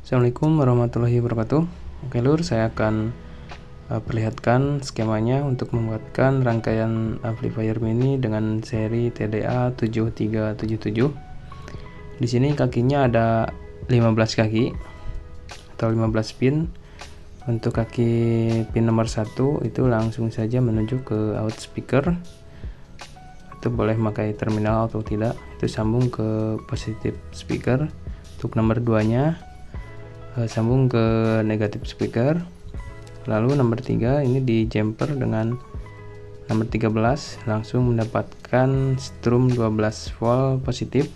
Assalamualaikum warahmatullahi wabarakatuh. Oke lur, saya akan perlihatkan skemanya untuk membuatkan rangkaian amplifier mini dengan seri TDA 7377. Di sini kakinya ada 15 kaki atau 15 pin. Untuk kaki pin nomor 1 itu langsung saja menuju ke out speaker. Itu boleh pakai terminal atau tidak. Itu sambung ke positif speaker. Untuk nomor 2-nya sambung ke negatif speaker. Lalu nomor 3 ini di jumper dengan nomor 13 langsung mendapatkan strum 12 volt positif.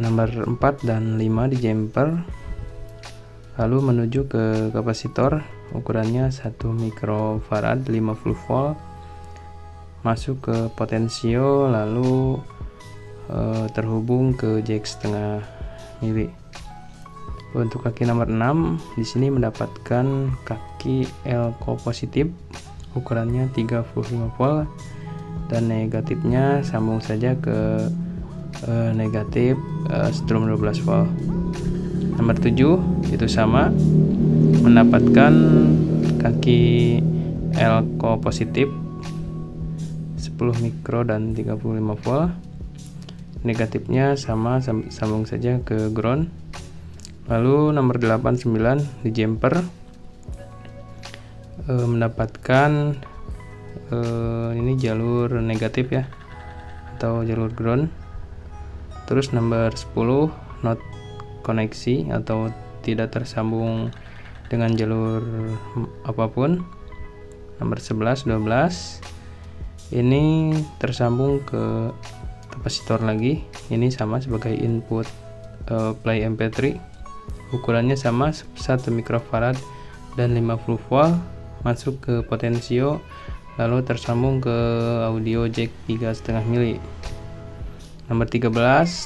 Nomor 4 dan 5 di jumper, lalu menuju ke kapasitor ukurannya 1 mikrofarad 50 volt, masuk ke potensio, lalu terhubung ke jack setengah mili. Untuk kaki nomor 6 di sini mendapatkan kaki elko positif ukurannya 35 volt dan negatifnya sambung saja ke negatif strum 12 volt. Nomor 7 itu sama, mendapatkan kaki elko positif 10 mikro dan 35 volt. Negatifnya sama, sambung saja ke ground. Lalu nomor 8, 9 di jumper mendapatkan ini jalur negatif ya, atau jalur ground. Terus nomor 10 not koneksi atau tidak tersambung dengan jalur apapun. Nomor 11, 12 ini tersambung ke kapasitor lagi. Ini sama sebagai input play MP3. Ukurannya sama 1 mikrofarad dan 50 volt, masuk ke potensio, lalu tersambung ke audio jack 3,5 mili. Nomor 13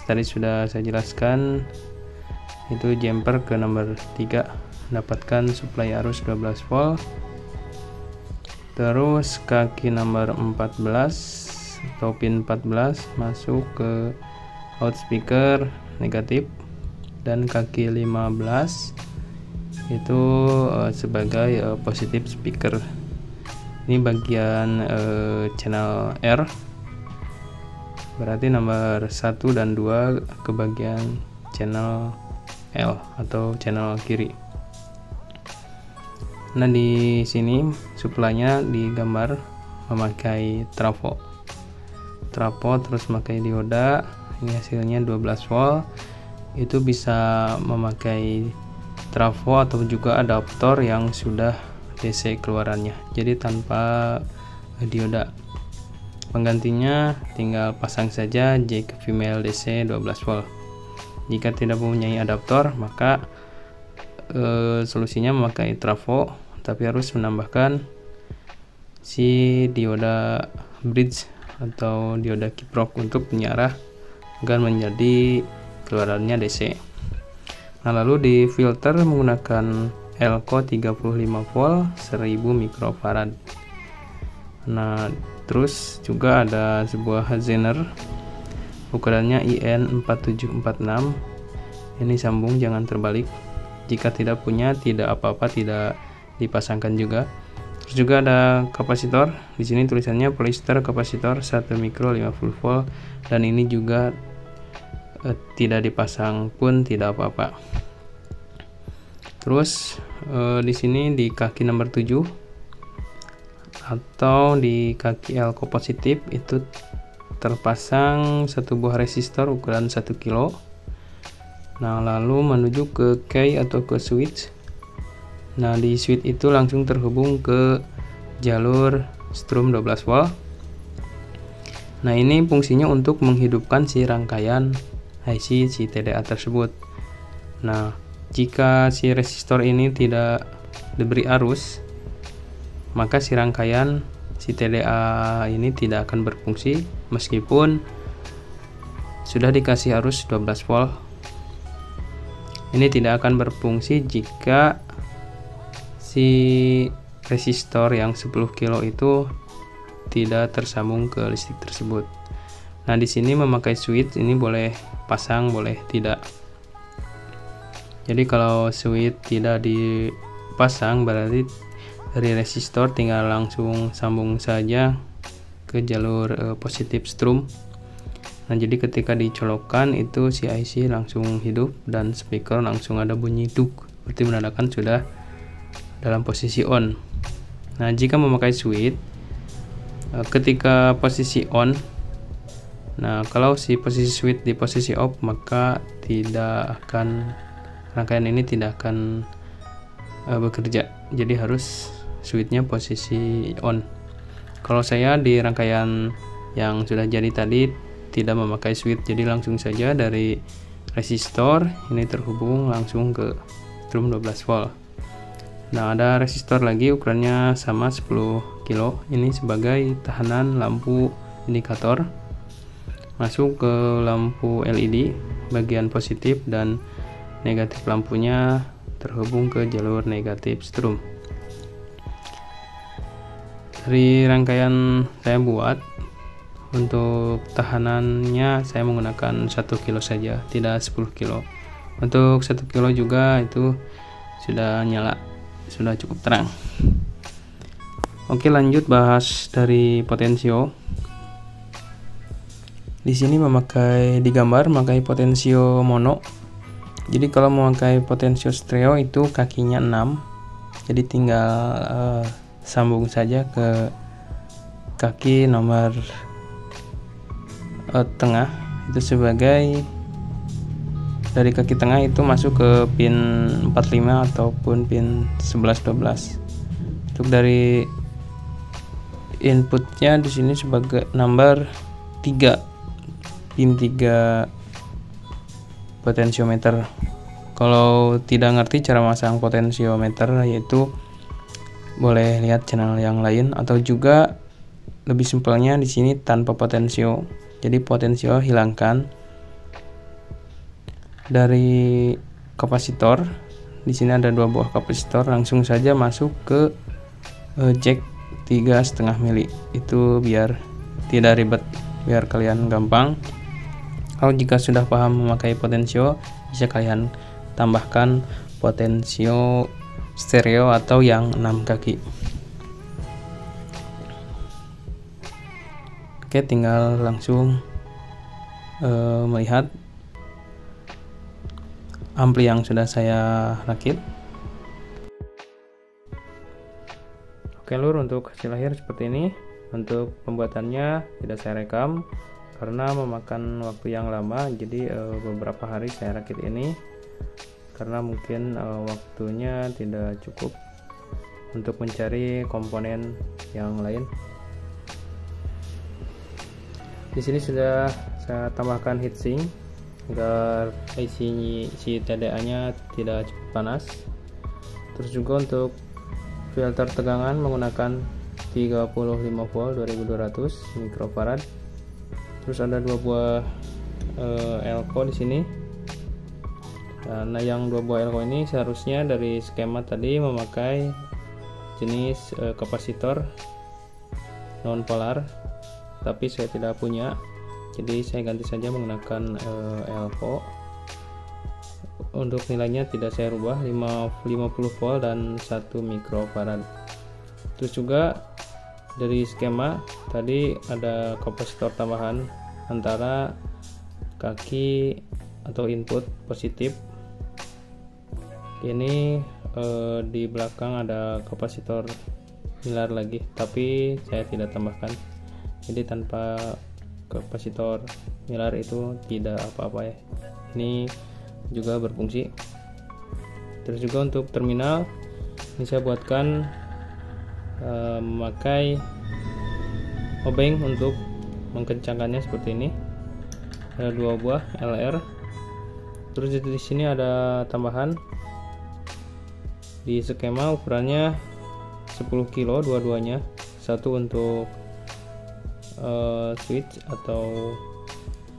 tadi sudah saya jelaskan, itu jumper ke nomor 3 mendapatkan suplai arus 12 volt. Terus kaki nomor 14 atau pin 14 masuk ke out speaker negatif, dan kaki 15 itu sebagai positif speaker. Ini bagian channel R, berarti nomor 1 dan 2 ke bagian channel L atau channel kiri. Nah, di sini suplainya digambar memakai trafo terus memakai dioda. Ini hasilnya 12 volt. Itu bisa memakai trafo atau juga adaptor yang sudah DC keluarannya, jadi tanpa dioda. Penggantinya tinggal pasang saja jack female DC 12 volt. Jika tidak mempunyai adaptor, maka solusinya memakai trafo, tapi harus menambahkan si dioda bridge atau dioda kiprok untuk mengarah agar menjadi keluarannya DC. Nah, lalu di filter menggunakan elko 35 volt 1000 mikrofarad. Nah, terus juga ada sebuah zener ukurannya IN4746. Ini sambung, jangan terbalik. Jika tidak punya, tidak apa-apa, tidak dipasangkan juga. Terus juga ada kapasitor. Di sini tulisannya polyester kapasitor 1 mikro 50 volt, dan ini juga tidak dipasang pun tidak apa-apa. Terus di sini di kaki nomor 7 atau di kaki elko positif itu terpasang satu buah resistor ukuran 1 kilo. Nah, lalu menuju ke key atau ke switch. Nah, di switch itu langsung terhubung ke jalur strum 12 volt. Nah, ini fungsinya untuk menghidupkan si rangkaian IC si TDA tersebut. Nah, jika si resistor ini tidak diberi arus, maka si rangkaian si TDA ini tidak akan berfungsi meskipun sudah dikasih arus 12 volt. Ini tidak akan berfungsi jika si resistor yang 10 kilo itu tidak tersambung ke listrik tersebut. Nah, di sini memakai switch ini boleh pasang, boleh tidak. Jadi kalau switch tidak dipasang berarti dari resistor tinggal langsung sambung saja ke jalur positif strum. Nah, jadi ketika dicolokkan itu si IC langsung hidup dan speaker langsung ada bunyi duk, berarti menandakan sudah dalam posisi on. Nah, jika memakai switch ketika posisi on, nah kalau si posisi switch di posisi off, maka rangkaian ini tidak akan bekerja. Jadi harus switchnya posisi on. Kalau saya di rangkaian yang sudah jadi tadi tidak memakai switch, jadi langsung saja dari resistor ini terhubung langsung ke strum 12 volt. Nah, ada resistor lagi ukurannya sama 10 kilo, ini sebagai tahanan lampu indikator masuk ke lampu LED. Bagian positif dan negatif lampunya terhubung ke jalur negatif strum. Dari rangkaian saya buat, untuk tahanannya saya menggunakan 1 kilo saja, tidak 10 kilo. Untuk 1 kilo juga itu sudah nyala, sudah cukup terang. Oke, lanjut bahas dari potensio. Di sini di gambar memakai potensio mono. Jadi kalau memakai potensio stereo itu kakinya 6. Jadi tinggal sambung saja ke kaki nomor tengah, itu sebagai dari kaki tengah itu masuk ke pin 45 ataupun pin 11-12. Untuk dari inputnya di sini sebagai nomor 3, pin 3 potensiometer. Kalau tidak ngerti cara masang potensiometer, yaitu boleh lihat channel yang lain, atau juga lebih simpelnya di sini tanpa potensio. Jadi potensio hilangkan dari kapasitor. Di sini ada 2 buah kapasitor, langsung saja masuk ke jack 3,5 mili. Itu biar tidak ribet, biar kalian gampang. Kalau jika sudah paham memakai potensio, bisa kalian tambahkan potensio stereo atau yang 6 kaki. Oke, tinggal langsung melihat ampli yang sudah saya rakit. Oke lur, untuk hasil akhir seperti ini. Untuk pembuatannya tidak saya rekam karena memakan waktu yang lama, jadi beberapa hari saya rakit ini karena mungkin waktunya tidak cukup untuk mencari komponen yang lain. Di sini sudah saya tambahkan heatsink agar IC si TDA-nya tidak cepat panas. Terus juga untuk filter tegangan menggunakan 35 volt 2200 mikrofarad. Terus ada 2 buah elko di sini. Nah, yang 2 buah elko ini seharusnya dari skema tadi memakai jenis kapasitor non polar, tapi saya tidak punya, jadi saya ganti saja menggunakan elko. Untuk nilainya tidak saya rubah, 50 volt dan 1 mikrofarad. Terus juga dari skema tadi ada kapasitor tambahan antara kaki atau input positif. Ini di belakang ada kapasitor pilar lagi, tapi saya tidak tambahkan. Jadi tanpa kapasitor pilar itu tidak apa-apa ya. Ini juga berfungsi. Terus juga untuk terminal ini saya buatkan memakai obeng untuk mengkencangkannya seperti ini. Ada 2 buah LR. Terus di sini ada tambahan di skema, ukurannya 10 kilo dua-duanya, satu untuk switch atau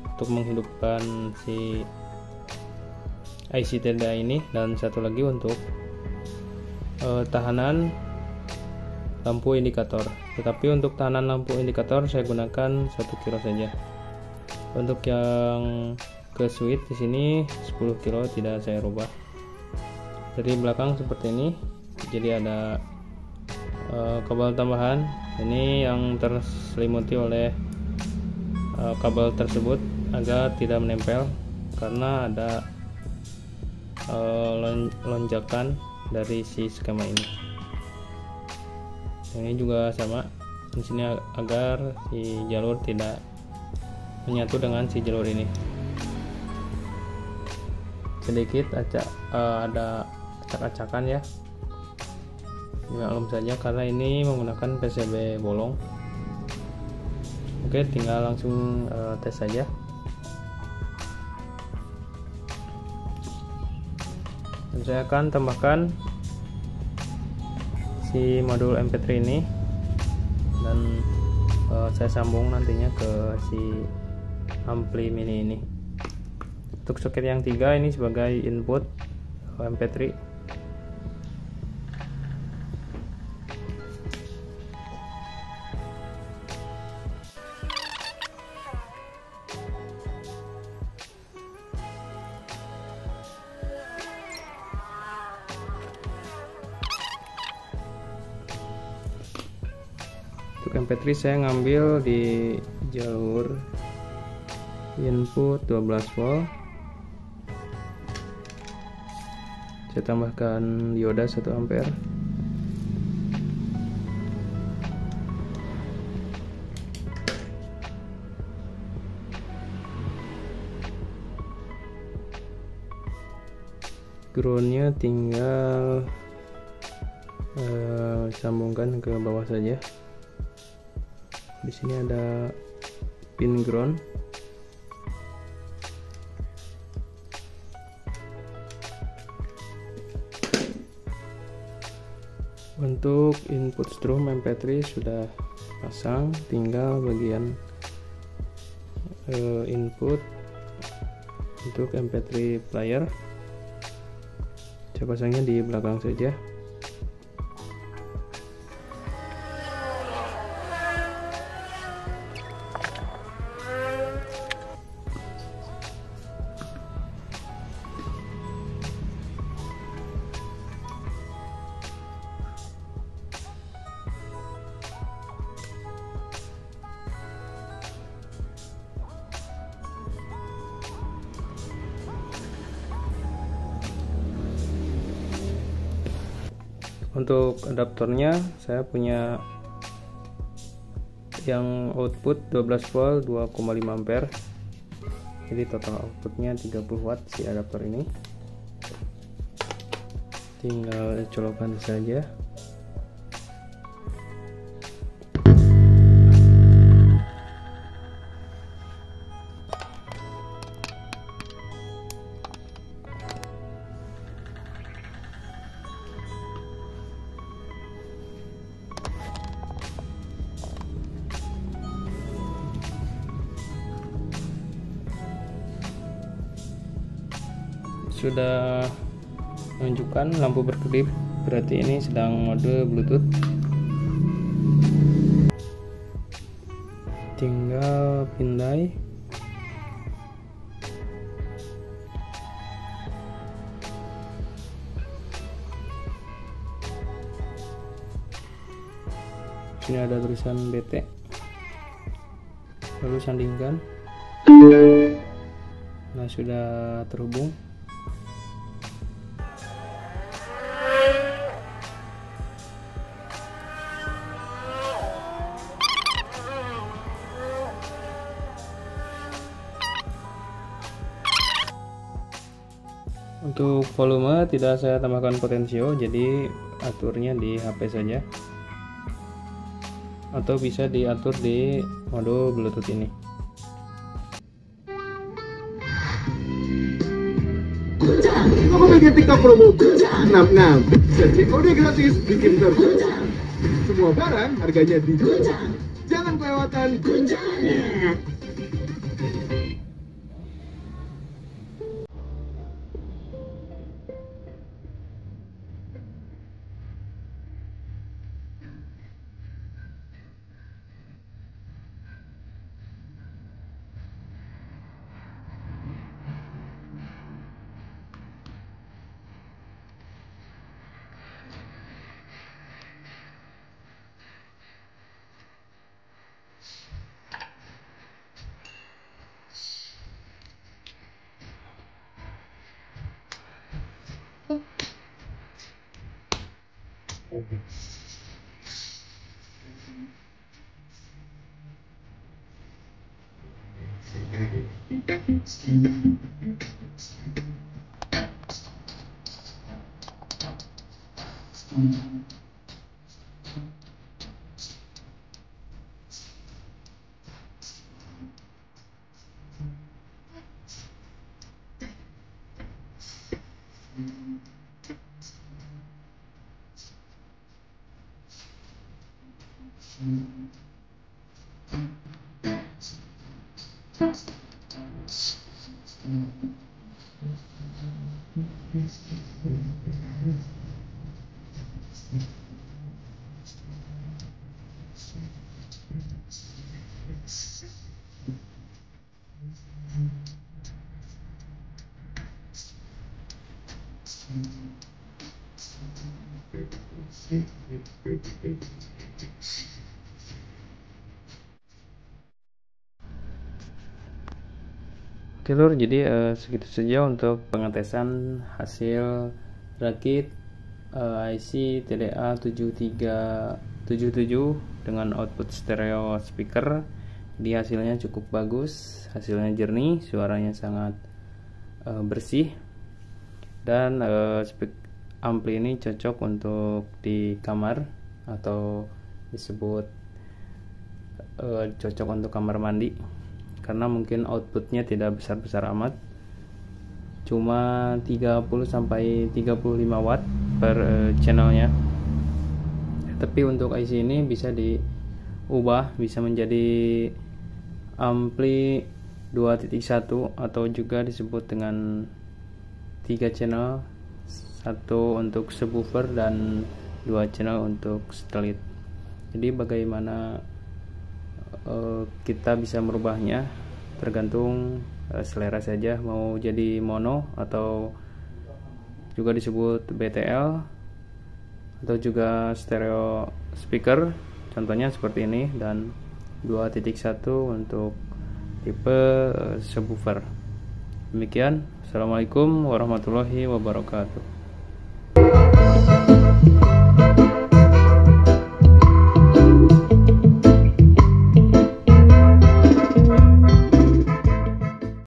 untuk menghidupkan si IC TDA ini, dan satu lagi untuk tahanan lampu indikator. Tetapi untuk tahanan lampu indikator saya gunakan 1 kilo saja. Untuk yang ke switch di sini 10 kilo tidak saya rubah. Dari belakang seperti ini, jadi ada kabel tambahan ini yang terselimuti oleh kabel tersebut agar tidak menempel karena ada lonjakan dari si skema ini. Ini juga sama di sini agar si jalur tidak menyatu dengan si jalur ini. Sedikit ada acak-acakan ya, maklum saja karena ini menggunakan PCB bolong. Oke, tinggal langsung tes saja. Dan saya akan tambahkan si modul MP3 ini dan saya sambung nantinya ke si ampli mini ini. Untuk soket yang 3 ini sebagai input MP3. Untuk MP3 saya ngambil di jalur input 12 volt. Saya tambahkan dioda 1 ampere. Groundnya tinggal sambungkan ke bawah saja. Di sini ada pin ground. Untuk input strum MP3 sudah pasang, tinggal bagian input untuk MP3 player. Saya pasangnya di belakang saja. Untuk adaptornya saya punya yang output 12 volt 2,5 ampere. Jadi total outputnya 30 watt si adaptor ini. Tinggal colokkan saja. Sudah menunjukkan lampu berkedip, berarti ini sedang mode Bluetooth. Tinggal pindai. Sini ada tulisan BT. Lalu sandingkan. Nah, sudah terhubung. Untuk volume tidak saya tambahkan potensio, jadi aturnya di HP saja atau bisa diatur di mode Bluetooth ini. Apa Mediatika promo 66 bisa COD gratis bikin terus. Semua barang harganya di jangan kelewatan Gunjang. Oke lur, jadi segitu saja untuk pengetesan hasil rakit IC TDA 7377 dengan output stereo speaker. Jadi hasilnya cukup bagus, hasilnya jernih, suaranya sangat bersih, dan ampli ini cocok untuk di kamar atau disebut cocok untuk kamar mandi, karena mungkin outputnya tidak besar-besar amat, cuma 30-35 watt per channelnya. Tapi untuk IC ini bisa diubah, bisa menjadi ampli 2.1 atau juga disebut dengan 3 channel, satu untuk subwoofer dan 2 channel untuk setelit. Jadi bagaimana kita bisa merubahnya tergantung selera saja, mau jadi mono atau juga disebut BTL atau juga stereo speaker, contohnya seperti ini, dan 2.1 untuk tipe subwoofer. Demikian, assalamualaikum warahmatullahi wabarakatuh.